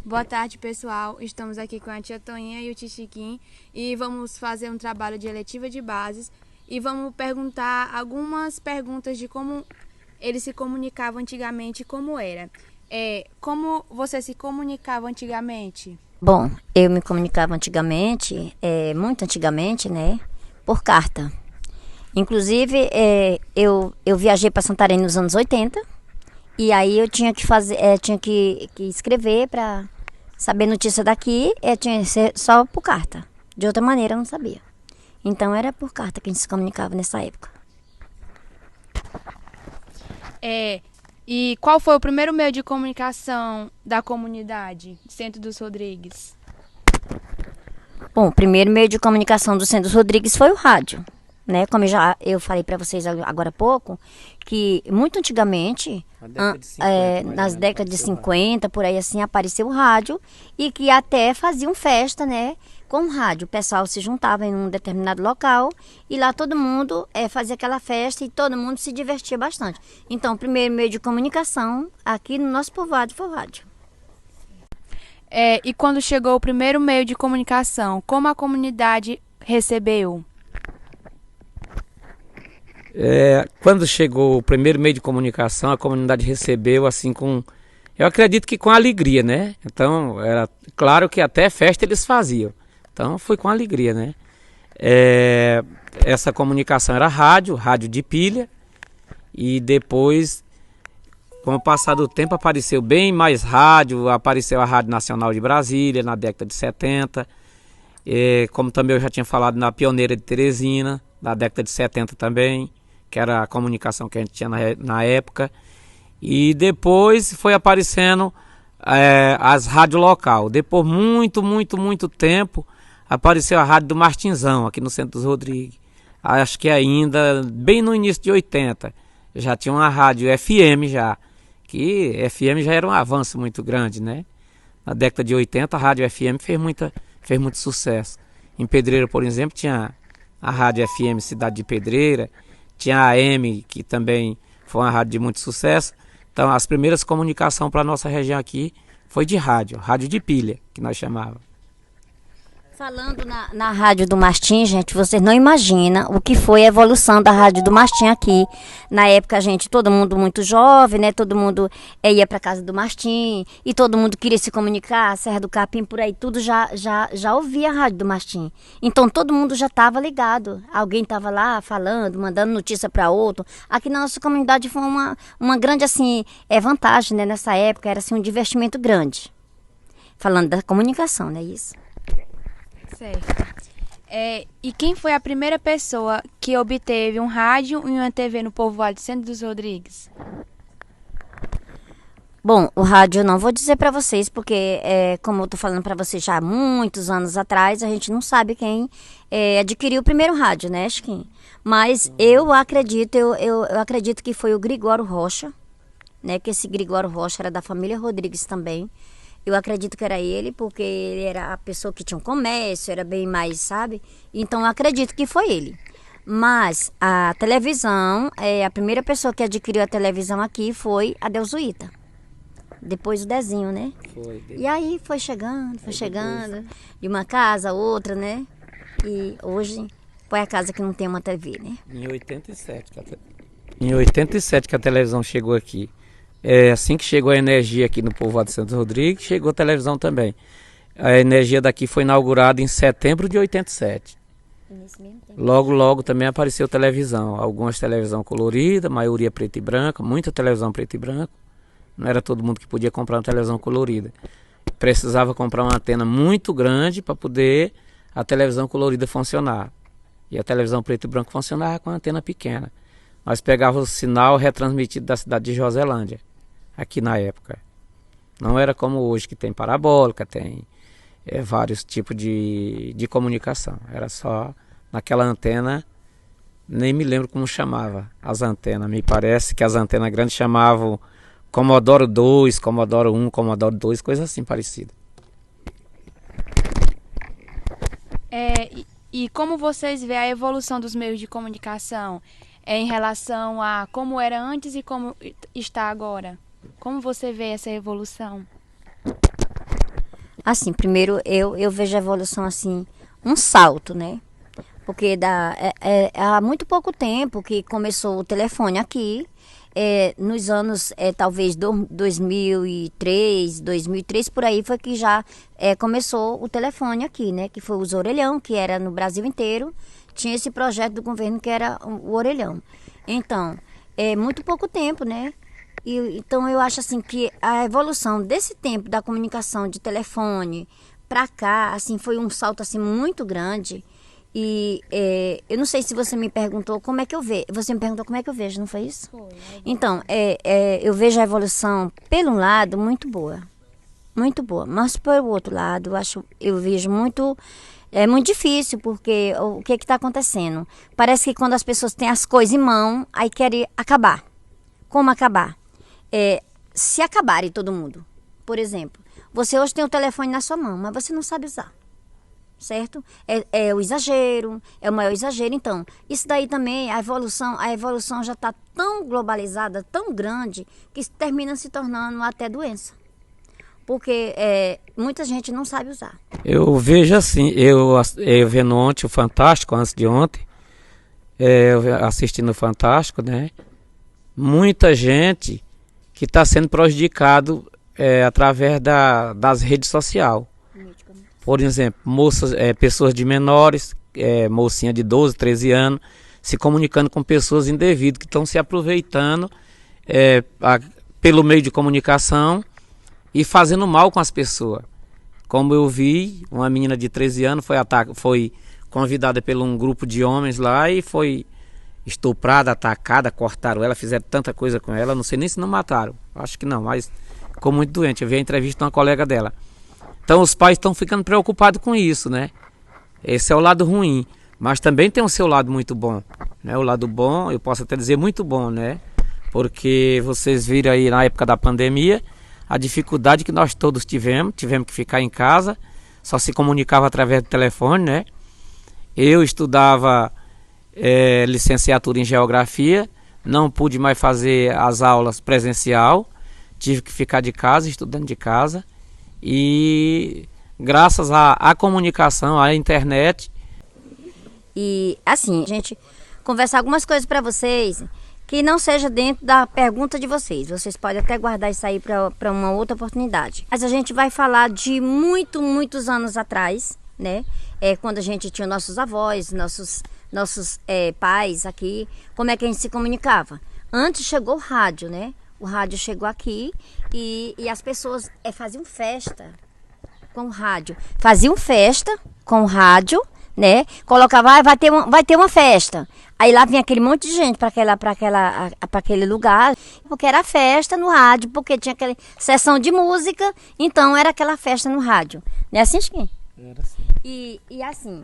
Boa tarde, pessoal. Estamos aqui com a tia Toinha e o tio Chiquinho e vamos fazer um trabalho de eletiva de bases e vamos perguntar algumas perguntas de como eles se comunicavam antigamente e como era. Como você se comunicava antigamente? Bom, eu me comunicava antigamente, muito antigamente, né, por carta. Inclusive, eu viajei para Santarém nos anos 80 e aí eu tinha que fazer, tinha que escrever para saber notícia daqui, tinha que ser só por carta. De outra maneira, eu não sabia. Então, era por carta que a gente se comunicava nessa época. E qual foi o primeiro meio de comunicação da comunidade de Centro dos Rodrigues? Bom, o primeiro meio de comunicação do Centro dos Rodrigues foi o rádio, né? Como eu falei para vocês agora há pouco, que muito antigamente, nas décadas de 50, por aí assim, apareceu o rádio e que até faziam festa, né? Com o rádio, o pessoal se juntava em um determinado local e lá todo mundo fazia aquela festa e todo mundo se divertia bastante. Então, o primeiro meio de comunicação aqui no nosso povoado foi o rádio. E quando chegou o primeiro meio de comunicação, como a comunidade recebeu? Quando chegou o primeiro meio de comunicação, a comunidade recebeu assim eu acredito que com alegria, né? Então, era claro que até festa eles faziam. Então, foi com alegria, né? Essa comunicação era rádio de pilha. E depois, com o passar do tempo, apareceu bem mais rádio. Apareceu a Rádio Nacional de Brasília, na década de 70. Como também eu já tinha falado, na Pioneira de Teresina, na década de 70 também, que era a comunicação que a gente tinha na época. E depois foi aparecendo as rádios local. Depois, muito tempo, apareceu a Rádio do Martinzão, aqui no Centro dos Rodrigues. Acho que ainda, bem no início de 80, já tinha uma rádio FM já, que FM já era um avanço muito grande, né? Na década de 80, a rádio FM fez muito sucesso. Em Pedreira, por exemplo, tinha a rádio FM Cidade de Pedreira, tinha a AM, que também foi uma rádio de muito sucesso. Então, as primeiras comunicações para a nossa região aqui foi de rádio de pilha, que nós chamávamos. Falando na Rádio do Mastim, gente, vocês não imaginam o que foi a evolução da Rádio do Mastim aqui. Na época, todo mundo muito jovem, né? Todo mundo ia para casa do Mastim e todo mundo queria se comunicar, Serra do Capim, por aí, tudo já ouvia a Rádio do Mastim. Então, todo mundo já estava ligado. Alguém estava lá falando, mandando notícia para outro. Aqui na nossa comunidade foi uma grande, assim, vantagem, né? Nessa época, era assim, um divertimento grande. Falando da comunicação, não é isso? Certo. E quem foi a primeira pessoa que obteve um rádio e uma TV no povoado de Centro dos Rodrigues? Bom, o rádio eu não vou dizer para vocês, porque como eu estou falando para vocês já há muitos anos atrás, a gente não sabe quem adquiriu o primeiro rádio, né, Chiquinho? Mas eu acredito que foi o Gregório Rocha, né, que esse Gregório Rocha era da família Rodrigues também. Eu acredito que era ele, porque ele era a pessoa que tinha um comércio, era bem mais, sabe? Então, eu acredito que foi ele. Mas a televisão, a primeira pessoa que adquiriu a televisão aqui foi a Deusuíta. Depois o Dezinho, né? Foi. E aí foi chegando, de uma casa a outra, né? E hoje foi a casa que não tem uma TV, né? Em 87 que a televisão chegou aqui. Assim que chegou a energia aqui no povoado de Santos Rodrigues, chegou a televisão também. A energia daqui foi inaugurada em setembro de 87. Nesse mesmo tempo. Logo também apareceu televisão. Algumas televisão colorida, maioria preto e branco, muita televisão preto e branco. Não era todo mundo que podia comprar uma televisão colorida. Precisava comprar uma antena muito grande para poder a televisão colorida funcionar. E a televisão preto e branco funcionava com a antena pequena. Nós pegávamos o sinal retransmitido da cidade de Joselândia, aqui na época. Não era como hoje, que tem parabólica, tem vários tipos de comunicação. Era só naquela antena, nem me lembro como chamava as antenas. Me parece que as antenas grandes chamavam Commodoro 2, Commodoro 1, Commodoro 2, coisa assim parecida. E como vocês veem a evolução dos meios de comunicação em relação a como era antes e como está agora? Como você vê essa evolução? Assim, primeiro eu vejo a evolução assim, um salto, né? Porque há muito pouco tempo que começou o telefone aqui, nos anos talvez 2003, por aí foi que já começou o telefone aqui, né? Que foi o orelhão, que era no Brasil inteiro, tinha esse projeto do governo que era o orelhão. Então, é muito pouco tempo, né? Então eu acho assim que a evolução desse tempo da comunicação de telefone para cá, assim, foi um salto assim muito grande. E eu não sei se você me perguntou como é que eu vejo. Você me perguntou como é que eu vejo, não foi isso? Foi. Então, eu vejo a evolução, pelo um lado, muito boa. Muito boa. Mas, pelo outro lado, eu vejo muito... É muito difícil, porque o que está acontecendo? Parece que quando as pessoas têm as coisas em mão, aí querem acabar. Como acabar? Se acabarem todo mundo. Por exemplo, você hoje tem o telefone na sua mão, mas você não sabe usar. Certo? É o exagero, é o maior exagero. Então, isso daí também, a evolução já está tão globalizada, tão grande, que termina se tornando até doença. Porque muita gente não sabe usar. Eu vejo assim, eu vendo ontem o Fantástico, antes de ontem, assistindo o Fantástico, né? Muita gente que está sendo prejudicado através das redes sociais. Por exemplo, pessoas de menores, mocinha de 12, 13 anos, se comunicando com pessoas indevidas, que estão se aproveitando pelo meio de comunicação e fazendo mal com as pessoas. Como eu vi, uma menina de 13 anos foi convidada por um grupo de homens lá e foi estuprada, atacada, cortaram ela, fizeram tanta coisa com ela, não sei nem se não mataram, acho que não, mas ficou muito doente. Eu vi a entrevista de uma colega dela. Então os pais estão ficando preocupados com isso, né? Esse é o lado ruim, mas também tem o seu lado muito bom, né? O lado bom, eu posso até dizer muito bom, né? Porque vocês viram aí na época da pandemia a dificuldade que nós todos tivemos que ficar em casa, só se comunicava através do telefone, né? Eu estudava licenciatura em geografia, não pude mais fazer as aulas presencial, tive que ficar de casa, estudando de casa. E graças à comunicação, à internet. E assim, gente, conversar algumas coisas para vocês que não seja dentro da pergunta de vocês. Vocês podem até guardar isso aí para uma outra oportunidade. Mas a gente vai falar de muitos anos atrás, né? Quando a gente tinha nossos avós, nossos pais aqui, como é que a gente se comunicava? Antes chegou o rádio, né? O rádio chegou aqui e as pessoas faziam festa com o rádio. Faziam festa com o rádio, né? Colocava, vai ter uma festa. Aí lá vinha aquele monte de gente para aquele lugar, porque era festa no rádio, porque tinha aquela sessão de música, então era aquela festa no rádio. Não é assim, Chiquinho? Era assim.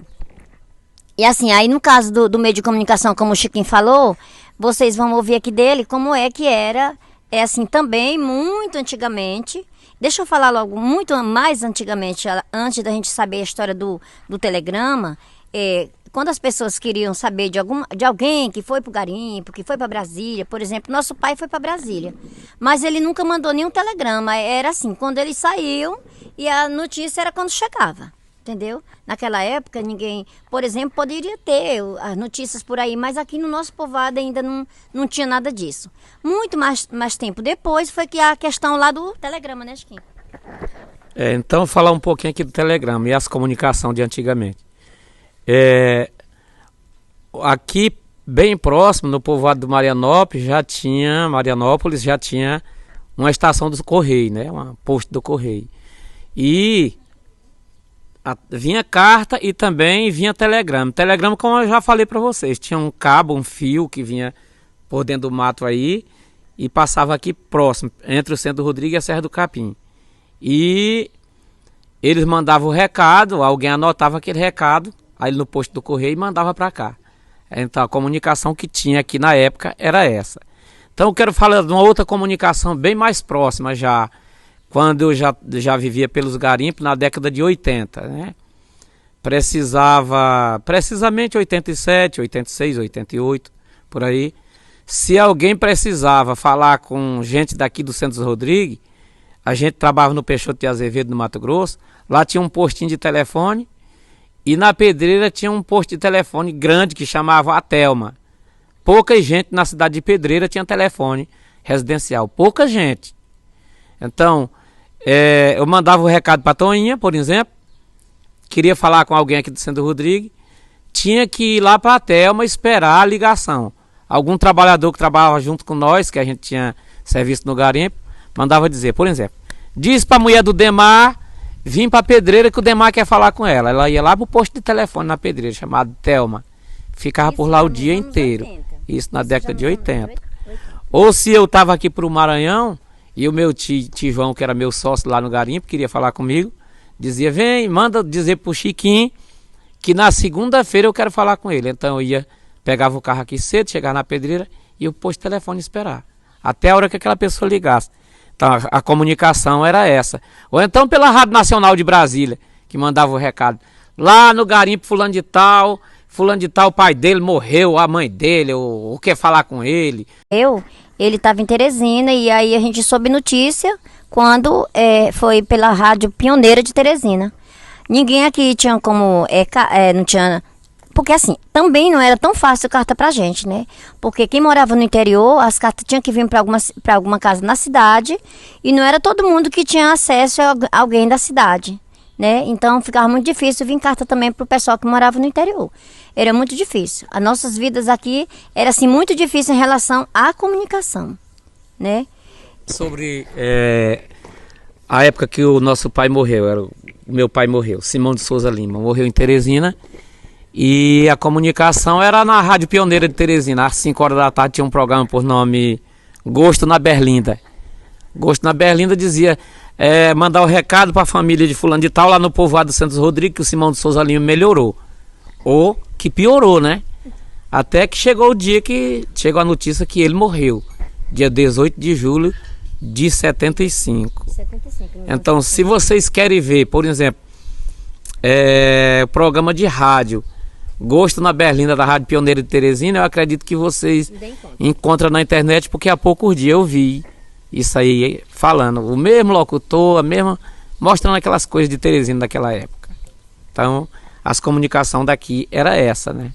E assim, aí no caso do meio de comunicação, como o Chiquinho falou, vocês vão ouvir aqui dele como é que era. Assim, também, muito antigamente, deixa eu falar logo, muito mais antigamente, antes da gente saber a história do telegrama, quando as pessoas queriam saber de alguém que foi para o garimpo, que foi para Brasília, por exemplo, nosso pai foi para Brasília, mas ele nunca mandou nenhum telegrama, era assim, quando ele saiu e a notícia era quando chegava. Entendeu? Naquela época ninguém, por exemplo, poderia ter as notícias por aí, mas aqui no nosso povoado ainda não tinha nada disso. Muito mais tempo depois foi que a questão lá do telegrama, né, Chiquinho? Então, falar um pouquinho aqui do telegrama e as comunicações de antigamente. Aqui, bem próximo, no povoado do Marianópolis, já tinha uma estação do Correio, né? Um posto do Correio. E vinha carta e também vinha telegrama. Telegrama, como eu já falei para vocês, tinha um cabo, um fio que vinha por dentro do mato aí e passava aqui próximo, entre o Centro do Rodrigues e a Serra do Capim. E eles mandavam o recado, alguém anotava aquele recado, aí no posto do Correio e mandava para cá. Então a comunicação que tinha aqui na época era essa. Então eu quero falar de uma outra comunicação bem mais próxima já, quando eu já vivia pelos garimpos na década de 80, né? Precisamente 87, 86, 88, por aí. Se alguém precisava falar com gente daqui do Centro Rodrigues, a gente trabalhava no Peixoto de Azevedo, no Mato Grosso. Lá tinha um postinho de telefone e na Pedreira tinha um posto de telefone grande que chamava a Telma. Pouca gente na cidade de Pedreira tinha telefone residencial, pouca gente. Então, eu mandava o recado para Toninha, por exemplo, queria falar com alguém aqui do Centro Rodrigues, tinha que ir lá para a Telma esperar a ligação. Algum trabalhador que trabalhava junto com nós, que a gente tinha serviço no garimpo, mandava dizer, por exemplo, diz para a mulher do Demar vir para a Pedreira que o Demar quer falar com ela. Ela ia lá para o posto de telefone na Pedreira, chamado Telma. Ficava por lá o dia inteiro. Isso na década de 80. Ou se eu estava aqui para o Maranhão, e o meu tio João, que era meu sócio lá no garimpo, queria falar comigo, dizia, vem, manda dizer pro Chiquinho que na segunda-feira eu quero falar com ele. Então eu ia, pegava o carro aqui cedo, chegava na Pedreira e eu pôs o telefone esperar. Até a hora que aquela pessoa ligasse. Então a comunicação era essa. Ou então pela Rádio Nacional de Brasília, que mandava o recado. Lá no garimpo fulano de tal, o pai dele morreu, a mãe dele, ou quer falar com ele. Ele estava em Teresina e aí a gente soube notícia quando foi pela Rádio Pioneira de Teresina. Ninguém aqui tinha como, não tinha, porque assim, também não era tão fácil carta pra gente, né? Porque quem morava no interior, as cartas tinham que vir para alguma casa na cidade e não era todo mundo que tinha acesso a alguém da cidade, né? Então ficava muito difícil vir carta também pro pessoal que morava no interior. Era muito difícil. As nossas vidas aqui era assim muito difícil em relação à comunicação, né? Sobre a época que o nosso pai morreu, meu pai morreu, Simão de Souza Lima, morreu em Teresina e a comunicação era na Rádio Pioneira de Teresina. Às 5 horas da tarde tinha um programa por nome Gosto na Berlinda. Gosto na Berlinda dizia mandar o recado para a família de fulano de tal lá no povoado do Santos Rodrigues que o Simão de Souza Lima melhorou. Ou que piorou, né? Até que chegou o dia que chegou a notícia que ele morreu, dia 18 de julho de 75. Então, se vocês querem ver, por exemplo, o programa de rádio Gosto na Berlinda da Rádio Pioneira de Teresina, eu acredito que vocês encontram na internet, porque há poucos dias eu vi isso aí falando, o mesmo locutor, mostrando aquelas coisas de Teresina daquela época. Então, as comunicações daqui era essa, né?